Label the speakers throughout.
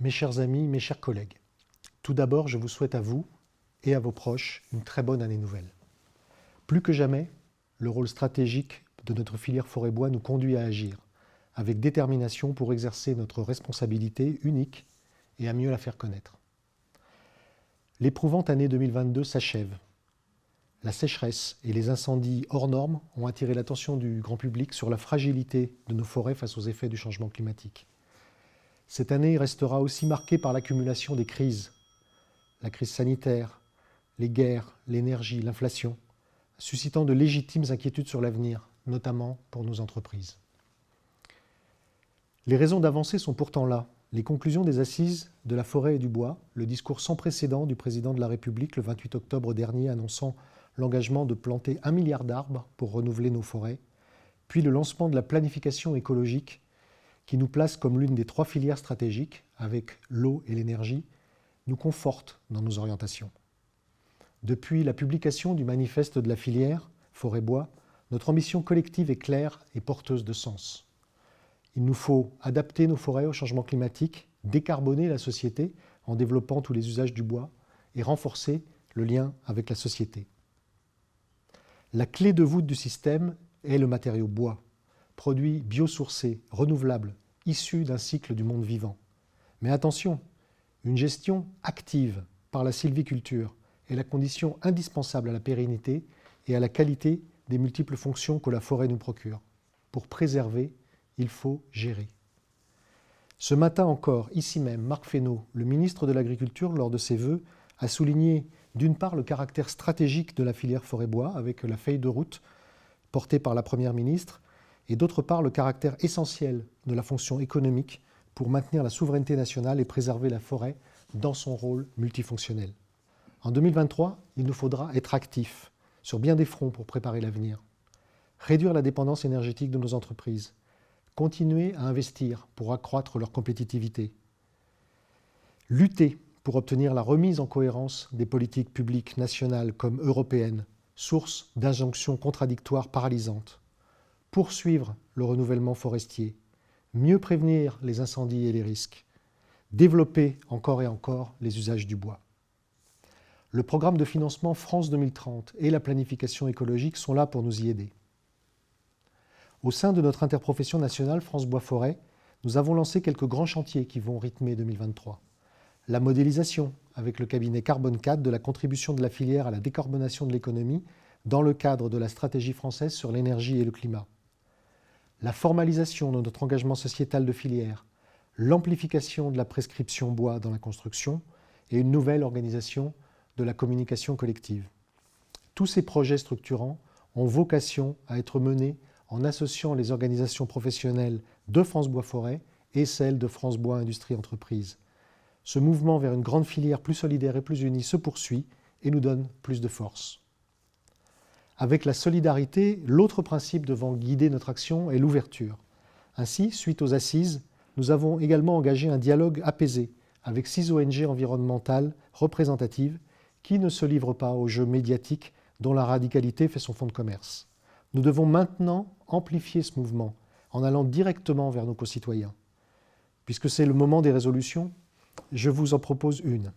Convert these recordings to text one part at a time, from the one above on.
Speaker 1: Mes chers amis, mes chers collègues, tout d'abord, je vous souhaite à vous et à vos proches une très bonne année nouvelle. Plus que jamais, le rôle stratégique de notre filière forêt-bois nous conduit à agir avec détermination pour exercer notre responsabilité unique et à mieux la faire connaître. L'éprouvante année 2022 s'achève. La sécheresse et les incendies hors normes ont attiré l'attention du grand public sur la fragilité de nos forêts face aux effets du changement climatique. Cette année restera aussi marquée par l'accumulation des crises. La crise sanitaire, les guerres, l'énergie, l'inflation, suscitant de légitimes inquiétudes sur l'avenir, notamment pour nos entreprises. Les raisons d'avancer sont pourtant là. Les conclusions des assises de la forêt et du bois, le discours sans précédent du président de la République le 28 octobre dernier annonçant l'engagement de planter 1 milliard d'arbres pour renouveler nos forêts, puis le lancement de la planification écologique qui nous place comme l'une des 3 filières stratégiques, avec l'eau et l'énergie, nous confortent dans nos orientations. Depuis la publication du manifeste de la filière forêt-bois, notre ambition collective est claire et porteuse de sens. Il nous faut adapter nos forêts au changement climatique, décarboner la société en développant tous les usages du bois et renforcer le lien avec la société. La clé de voûte du système est le matériau bois, produit biosourcé, renouvelable, issu d'un cycle du monde vivant. Mais attention, une gestion active par la sylviculture est la condition indispensable à la pérennité et à la qualité des multiples fonctions que la forêt nous procure. Pour préserver, il faut gérer. Ce matin encore, ici même, Marc Fesneau, le ministre de l'Agriculture, lors de ses vœux, a souligné d'une part le caractère stratégique de la filière forêt-bois avec la feuille de route portée par la Première ministre et d'autre part le caractère essentiel de la fonction économique pour maintenir la souveraineté nationale et préserver la forêt dans son rôle multifonctionnel. En 2023, il nous faudra être actifs sur bien des fronts pour préparer l'avenir. Réduire la dépendance énergétique de nos entreprises, continuer à investir pour accroître leur compétitivité, lutter pour obtenir la remise en cohérence des politiques publiques nationales comme européennes, source d'injonctions contradictoires paralysantes, poursuivre le renouvellement forestier, mieux prévenir les incendies et les risques, développer encore et encore les usages du bois. Le programme de financement France 2030 et la planification écologique sont là pour nous y aider. Au sein de notre interprofession nationale France Bois Forêt, nous avons lancé quelques grands chantiers qui vont rythmer 2023. La modélisation, avec le cabinet Carbone 4, de la contribution de la filière à la décarbonation de l'économie dans le cadre de la stratégie française sur l'énergie et le climat. La formalisation de notre engagement sociétal de filière, l'amplification de la prescription bois dans la construction et une nouvelle organisation de la communication collective. Tous ces projets structurants ont vocation à être menés en associant les organisations professionnelles de France Bois Forêt et celles de France Bois Industrie Entreprise. Ce mouvement vers une grande filière plus solidaire et plus unie se poursuit et nous donne plus de force. Avec la solidarité, l'autre principe devant guider notre action est l'ouverture. Ainsi, suite aux assises, nous avons également engagé un dialogue apaisé avec 6 ONG environnementales représentatives qui ne se livrent pas aux jeux médiatiques dont la radicalité fait son fonds de commerce. Nous devons maintenant amplifier ce mouvement en allant directement vers nos concitoyens. Puisque c'est le moment des résolutions, je vous en propose une.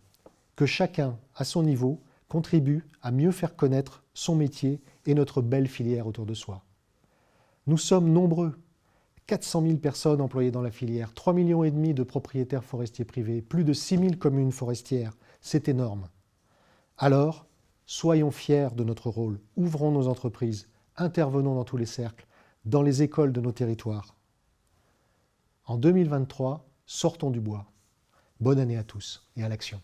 Speaker 1: Que chacun, à son niveau, contribue à mieux faire connaître son métier et notre belle filière autour de soi. Nous sommes nombreux, 400 000 personnes employées dans la filière, 3,5 millions de propriétaires forestiers privés, plus de 6 000 communes forestières, c'est énorme. Alors, soyons fiers de notre rôle, ouvrons nos entreprises, intervenons dans tous les cercles, dans les écoles de nos territoires. En 2023, sortons du bois. Bonne année à tous et à l'action.